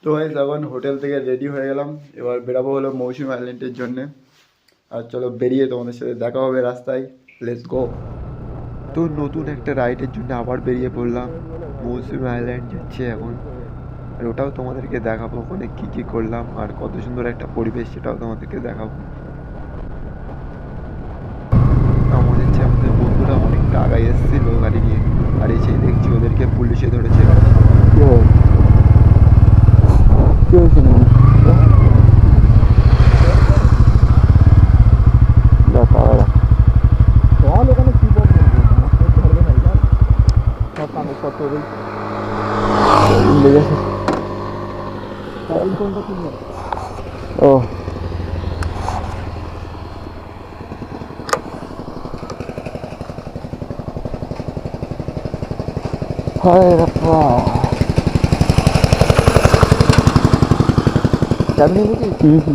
তো গাইস এখন হোটেল থেকে রেডি হয়ে গেলাম, এবার বেরাবো হলো মৌসুমী আইল্যান্ডের জন্যে। আর চলো বেরিয়ে তোমাদের সাথে দেখা হবে রাস্তায়, লেটস গো। তো নতুন একটা রাইডের জন্য আবার বেরিয়ে পড়লাম, মৌসুমী আইল্যান্ড যাচ্ছে এখন। আর ওটাও তোমাদেরকে দেখাবো, ওখানে কী কী করলাম আর কত সুন্দর একটা পরিবেশ সেটাও তোমাদেরকে দেখাবো। আমাদের চেয়ে আমাদের বন্ধুরা অনেকটা আগায় এসেছিল গাড়ি নিয়ে, আর এসেই দেখছি ওদেরকে পুলিশে ধরেছে। কি হয়েছে নাকি? ওখানে কি বলবো, ধরবে না সব কাগজপত্র লেগেছে। ও হায় রাপ্পা কেমনি বুঝি।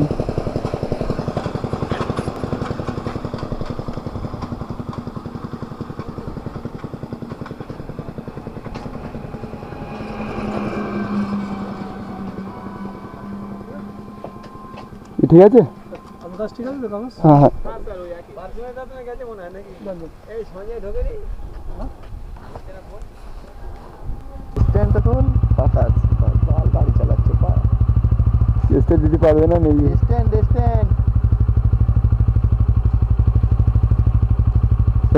ঠিক আছে, ঠিক আছে। হ্যাঁ হ্যাঁ স্ট্যান্ডটা তখন পাতা আছে, গাড়ি চালাচ্ছে স্ট্যান্ড দিতে পারবে না নেই স্ট্যান্ড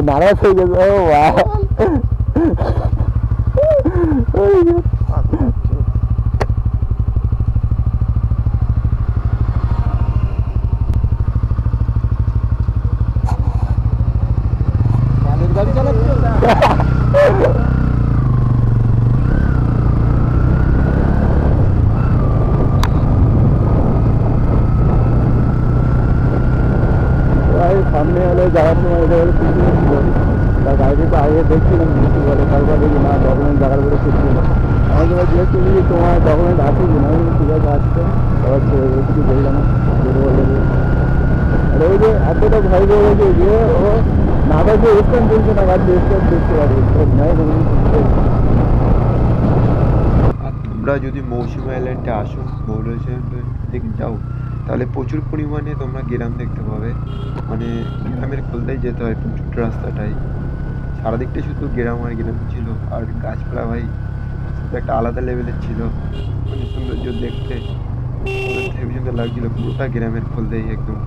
নারাজ হয়ে গেছে। গাড়ি চালাচ্ছে সামনে হলে যাওয়ার সময় এটা হলে কিছু ছিল, তার গাড়িতে তো আগে দেখছিলাম কিছু বলে, তারপর দেখি না ডকুমেন্ট জায়গার করে শিখছিল। আমি তোমার জিজ্ঞেস করছি যে তোমার ডকুমেন্ট আছে কি না, ঠিক আছে আসছে, আবার ছেড়ে কিছু বললো না, যেটা বললো যে আর ওই যে এতটা ভয় পেয়ে গেছে যে ও না দেখে স্ট্যান্ড চলছে না, গাড়ি স্ট্যান্ড দেখতে পারি নয়। আর তোমরা যদি মৌসুমী আইল্যান্ডে আসো, মৌসুমী দেখে যাও, তাহলে প্রচুর পরিমাণে তোমরা গ্রাম দেখতে পাবে। মানে গ্রামের খোলতেই যেতে হয় প্রচুর রাস্তাটাই, সারাদিকটাই শুধু গ্রাম আর গ্রাম ছিল। আর গাছপালা ভাই একটা আলাদা লেভেলের ছিল, মানে সৌন্দর্য দেখতে হেবি সুন্দর লাগছিল, পুরোটা গ্রামের খোলতেই একদম।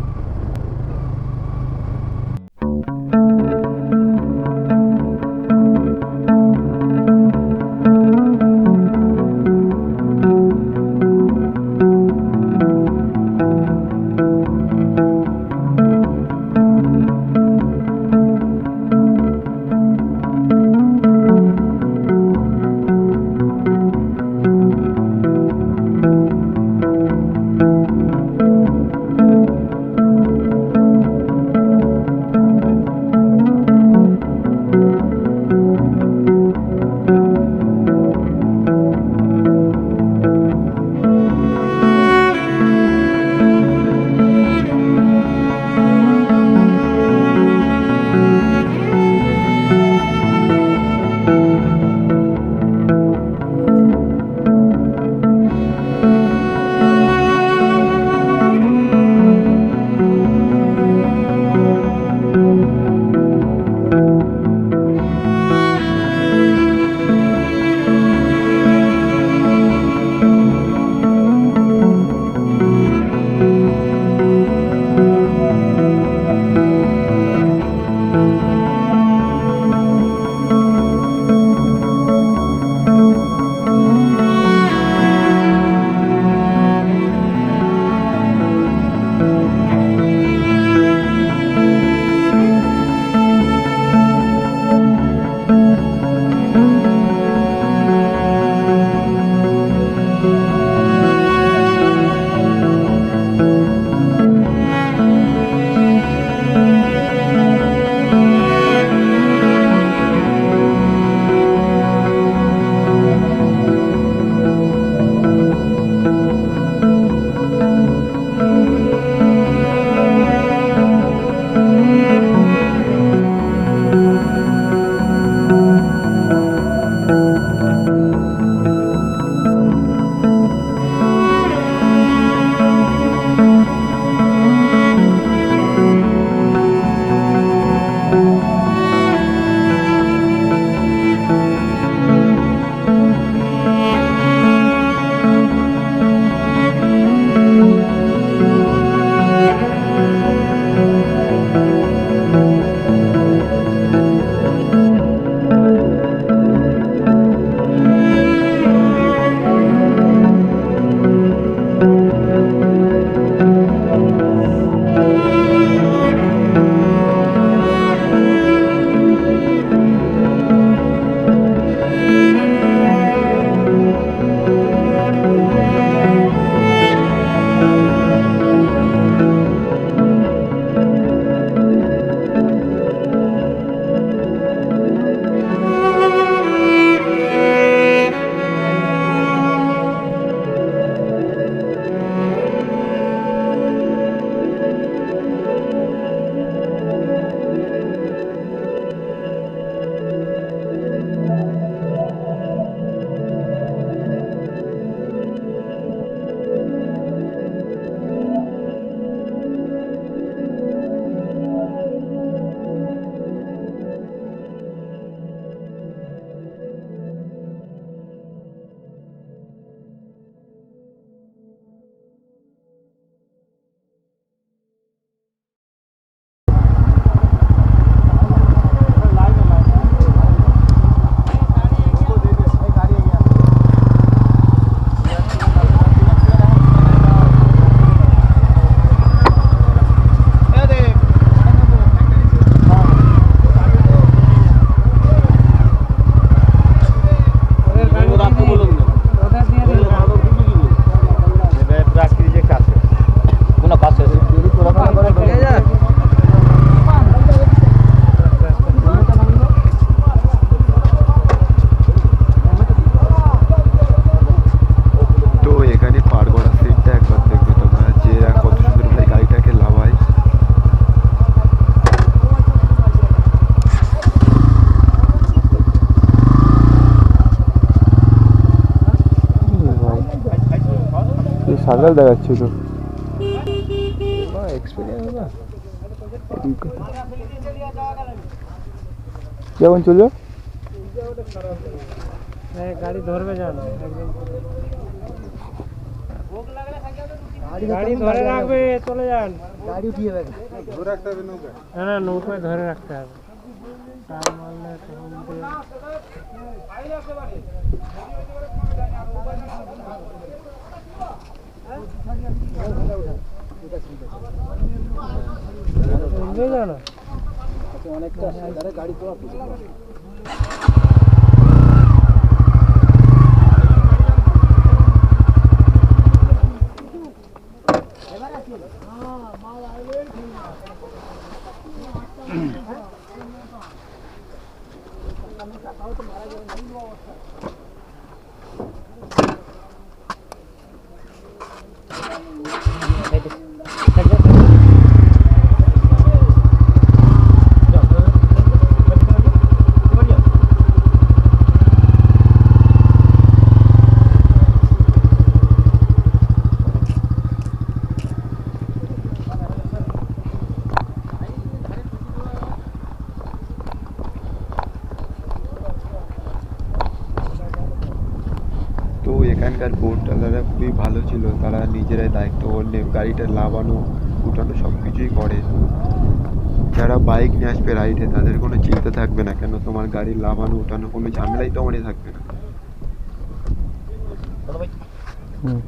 ছাগল দেখাচ্ছি তো এক্সপিরিয়েন্স না কেমন চলবে গাড়ি ধরবে যান গাড়ি ধরে রাখবে চলে যান গাড়ি উঠিয়ে ধরে রাখতে হবে নৌকা হ্যাঁ নৌকায় ধরে রাখতে হবে টান মারলে অনেকটা গাড়ি তো তো এখানকার বোটওয়ালারা খুবই ভালো ছিল, তারা নিজেরাই দায়িত্ব নিয়ে গাড়িটা লাগানো উঠানো সব কিছুই করে। যারা বাইক নিয়ে আসবে রাইডে তাদের কোনো চিন্তা থাকবে না, কেন তোমার গাড়ি লাগানো উঠানো কোনো ঝামেলাই তোমারই থাকবে না। হুম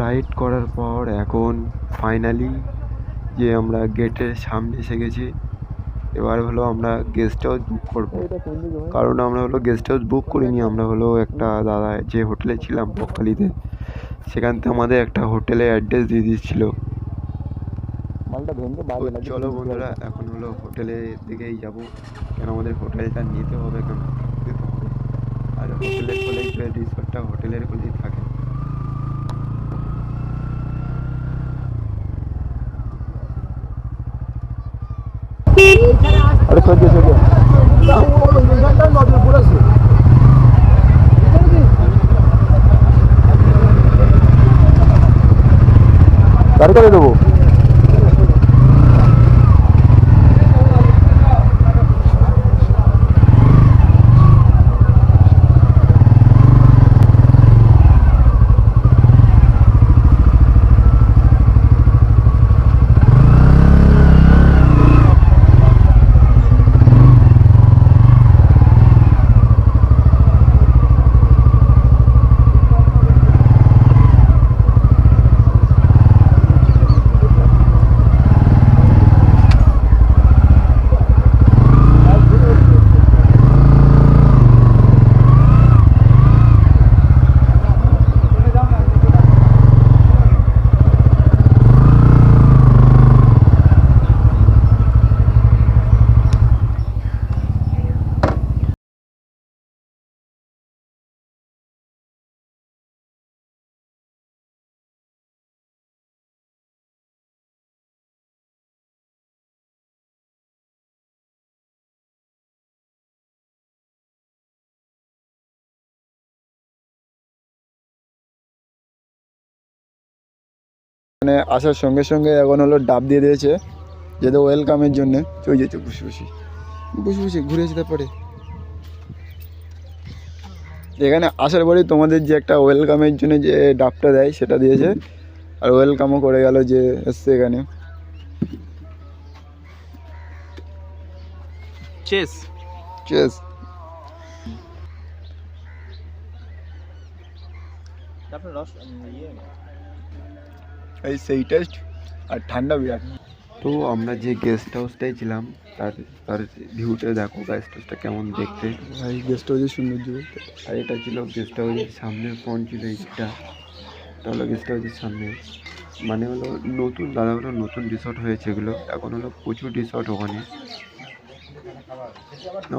রাইড করার পর এখন ফাইনালি যে আমরা গেটের সামনে এসে গেছি। এবার হলো আমরা গেস্ট হাউস বুক করবো, কারণ আমরা হলো গেস্ট হাউস বুক করিনি। আমরা হলো একটা দাদা যে হোটেলে ছিলাম বকখালিতে, সেখান থেকে আমাদের একটা হোটেলের অ্যাড্রেস দিয়ে দিচ্ছিল। চলো বন্ধুরা, এখন হলো হোটেলের দিকেই যাবো, কেন আমাদের হোটেলটা নিতে হবে, কেন দিতে হবে। আর হোটেলের কোলেই রিসোর্টটা হোটেলের কোলেই থাকে। अरे छोड़ दे गाड़ी कर देबो। মানে আসার সঙ্গে সঙ্গে এখন হলো ডাব দিয়ে দিয়েছে, যেটা ওয়েলকামের জন্য। চলে যেতে বসে বসে বসে বসে ঘুরে যেতে পারে। এখানে আসার পরেই তোমাদের যে একটা ওয়েলকামের জন্য যে ডাবটা দেয় সেটা দিয়েছে, আর ওয়েলকামও করে গেল যে এসছে এখানে। চেস চেস তারপরে রস এই সেই টেস্ট আর ঠান্ডা বিরাট। তো আমরা যে গেস্ট হাউসটাই ছিলাম তার তার ভিউটা দেখো, গেস্ট হাউসটা কেমন দেখতে। ভাই গেস্ট হাউসের সৌন্দর্য। আর এটা ছিল গেস্ট হাউসের সামনে ফ্রন্ট ছিল এইটা, এটা হলো গেস্ট হাউসের সামনে। মানে হলো নতুন দাদা হলো নতুন রিসর্ট হয়েছে এগুলো, এখন হলো প্রচুর রিসর্ট ওখানে।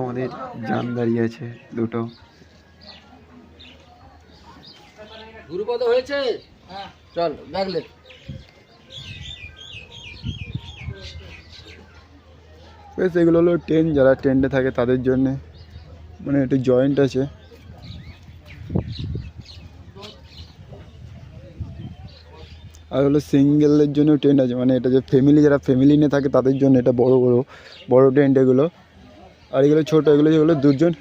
আমাদের জান দাঁড়িয়ে আছে দুটো। গুরুপদ হয়েছে, চল লাগলে বেশ এগুলো হলো টেন্ট, যারা টেন্টে থাকে তাদের জন্যে, মানে একটা জয়েন্ট আছে। আর হলো সিঙ্গেলের জন্য টেন্ট আছে, মানে এটা যে ফ্যামিলি, যারা ফ্যামিলি নিয়ে থাকে তাদের জন্য এটা বড় বড় বড় টেন্ট এগুলো। আর এগুলো ছোটো, এগুলো যেগুলো দুজন,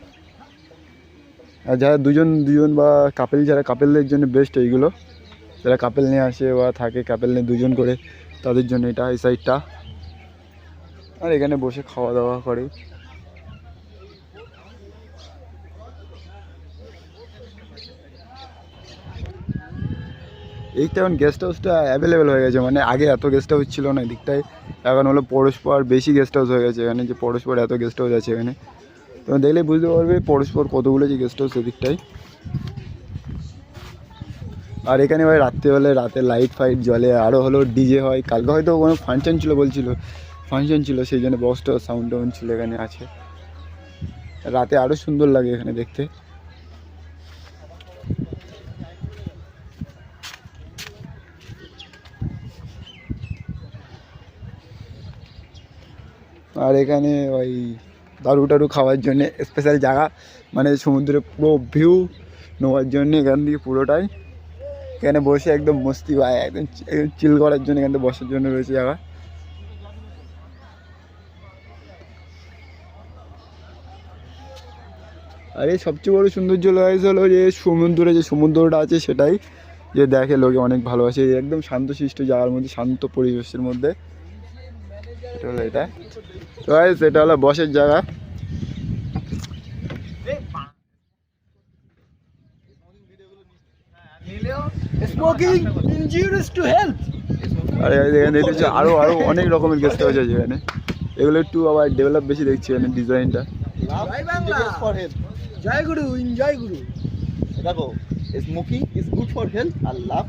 আর যারা দুজন দুজন বা কাপেল, যারা কাপেলদের জন্য বেস্ট এইগুলো। যারা কাপেল নিয়ে আসে বা থাকে কাপেল নিয়ে দুজন করে, তাদের জন্য এটা এই সাইডটা। আর এখানে বসে খাওয়া দাওয়া করে। এইটা এখন গেস্ট হাউসটা অ্যাভেলেবেল হয়ে গেছে, মানে আগে এত গেস্ট হাউস ছিল না এদিকটায়, এখন হলো পরস্পর বেশি গেস্ট হাউস হয়ে গেছে এখানে। যে পরস্পর এত গেস্ট হাউস আছে এখানে, তোমরা দেখলেই বুঝতে পারবে পরস্পর কতগুলো যে গেস্ট হাউস এদিকটায়। আর এখানে ভাই রাত্রে রাতে লাইট ফাইট জ্বলে, আরও হলো ডিজে হয়। কালকে হয়তো কোনো ফাংশন ছিল বলছিল, ফাংশন ছিল সেই জন্য বক্সটা সাউন্ড টাউন্ড ছিল এখানে আছে। রাতে আরও সুন্দর লাগে এখানে দেখতে। আর এখানে ওই দারু টারু খাওয়ার জন্যে স্পেশাল জায়গা, মানে সমুদ্রের পুরো ভিউ নেওয়ার জন্যে এখান থেকে পুরোটাই। এখানে বসে একদম মস্তি হয়, একদম চিল করার জন্য এখান থেকে বসার জন্য রয়েছে জায়গা। আর এই সবচেয়ে বড়ো সৌন্দর্য লাগছে হলো যে সমুদ্রে যে সমুদ্রটা আছে সেটাই, যে দেখে লোকে অনেক ভালোবাসে। একদম শান্তশিষ্ট জায়গার মধ্যে, শান্ত পরিবেশের মধ্যে। এটা হলো এটা, তো এটা হলো বসের জায়গা। Smoking injurious to health. আর এখানে দেখতেছি আরো আরো অনেক রকমের গেস্ট হাউস আছে এখানে। এগুলো একটু আবার ডেভেলপ বেশি দেখছি এখানে ডিজাইনটা। জয় গুরু, এনজয় গুরু। দেখো, smoking is good for health আর লাভ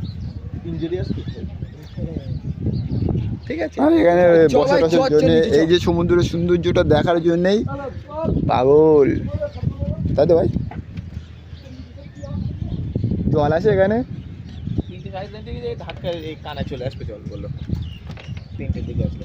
ইনজুরিয়াস টু হেলথ। ঠিক আছে। আর এখানে বসে টসার জন্য এই যে সমুদ্রের সৌন্দর্যটা দেখার জন্যই পাগল, তাই তো ভাই? জল আছে এখানে? 3:30 দিকে ধাক্কা এই কানে চলে আসবে জল বললো, 3টের দিকে আসবে।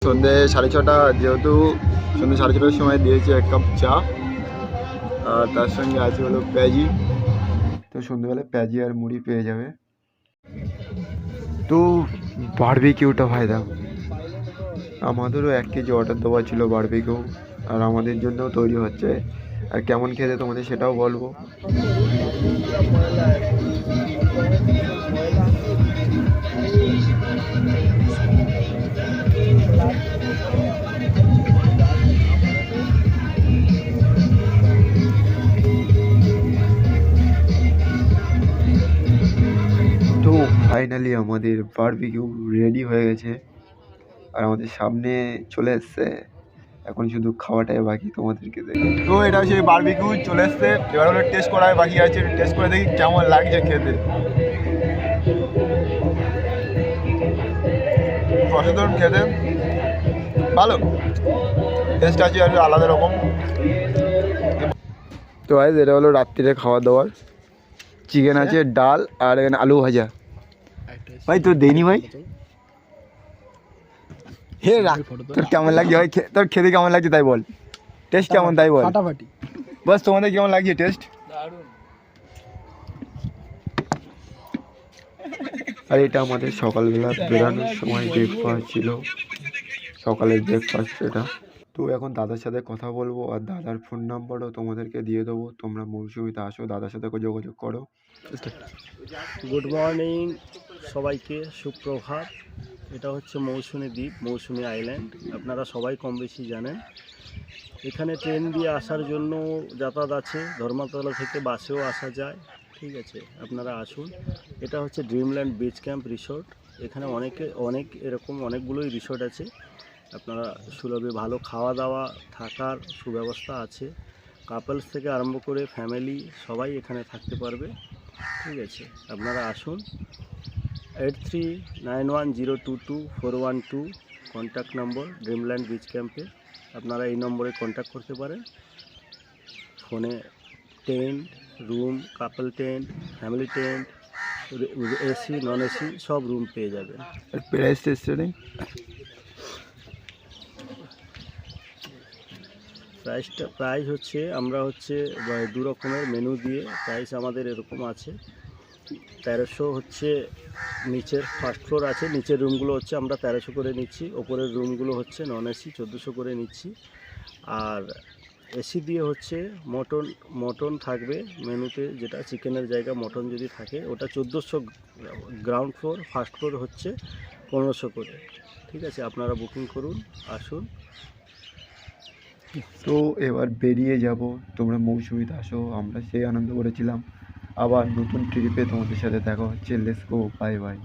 সন্ধ্যে 6:30, যেহেতু সন্ধ্যে 6:30টার সময় দিয়েছে 1 কাপ চা, আর তার সঙ্গে আছে হলো পেঁয়াজি। তো সন্ধ্যেবেলায় পেঁয়াজি আর মুড়ি পেয়ে যাবে। তো বারবিকিউটা ভাই দাও, আমাদেরও 1 কেজি অর্ডার দেওয়া ছিল বারবিকিউ, আর আমাদের জন্যও তৈরি হচ্ছে। আর কেমন খেতে তোমাদের সেটাও বলবো। তো ফাইনালি আমাদের বারবিকিউ রেডি হয়ে গেছে, আর আমাদের সামনে চলে এসছে এখন শুধু খাওয়াটাই বাকি তোমাদেরকে দেখে। তো এটা হচ্ছে বারবিকিউ চলে এসছে, এবার হলো টেস্ট করার বাকি আছে, টেস্ট করে দেখি কেমন লাগছে খেতে। অসাধারণ খেতে, ভালো টেস্ট আছে আর আলাদা রকম। তো গাইস এটা হলো রাত্রিরে খাওয়া দাওয়ার, চিকেন আছে, ডাল আর এখানে আলু ভাজা। ভাই তোর দেয়নি ভাই? হে রাখ, তোর কেমন লাগছে ভাই? তোর খেতে কেমন লাগছে তাই বল, টেস্ট কেমন তাই বল। ফাটাফাটি। বাস তোমাদের কেমন লাগছে টেস্ট? আর এটা আমাদের সকালবেলা বেরোনোর সময় ব্রেকফাস্ট ছিল, সকালের ব্রেকফাস্ট এটা। তো এখন দাদার সাথে কথা বলবো, আর দাদার ফোন নাম্বারও তোমাদেরকে দিয়ে দেবো, তোমরা মৌসুমিতে আসো, দাদার সাথে যোগাযোগ করো। গুড মর্নিং সবাইকে, সুপ্রভাত। এটা হচ্ছে মৌসুনি দ্বীপ, মৌসুনি আইল্যান্ড। আপনারা সবাই কম বেশি জানেন। এখানে ট্রেন দিয়ে আসার জন্য যাতায়াত আছে, ধর্মতলা থেকে বাসেও আসা যায়। ঠিক আছে, আপনারা আসুন। এটা হচ্ছে ড্রিমল্যান্ড বিচ ক্যাম্প রিসোর্ট। এখানে অনেক এরকম অনেকগুলোই রিসোর্ট আছে। আপনারা সুলভে ভালো খাওয়া দাওয়া থাকার সুব্যবস্থা আছে। কাপলস থেকে আরম্ভ করে ফ্যামিলি সবাই এখানে থাকতে পারবে। ঠিক আছে, আপনারা আসুন। 8391022412 কন্ট্যাক্ট নম্বর ড্রিমল্যান্ড বিচ ক্যাম্পে। আপনারা এই নম্বরে কন্ট্যাক্ট করতে পারেন। ফোনে tent, room, couple tent, family tent, AC, non AC সব রুম পেয়ে যাবেন। প্রাইস টেস্ট প্রাইস হচ্ছে, আমরা হচ্ছে 2 রকমের মেনু দিয়ে প্রাইস আমাদের এরকম আছে। 1300 হচ্ছে নিচের ফার্স্ট ফ্লোর আছে, নিচের রুমগুলো হচ্ছে আমরা 1300 করে নিচ্ছি, ওপরের রুমগুলো হচ্ছে নন এসি 1400 করে নিচ্ছি। আর এসি দিয়ে হচ্ছে মটন থাকবে মেনুতে, যেটা চিকেনের জায়গা মটন যদি থাকে ওটা 1400 গ্রাউন্ড ফ্লোর, ফার্স্ট ফ্লোর হচ্ছে 1500 করে। ঠিক আছে, আপনারা বুকিং করুন, আসুন। তো এবার বেরিয়ে যাব, তোমরা মৌসুমিতে আসো, আমরা সেই আনন্দ করেছিলাম। আবার নতুন ট্রিপে তোমাদের সাথে দেখা হচ্ছে। Let's go, bye bye.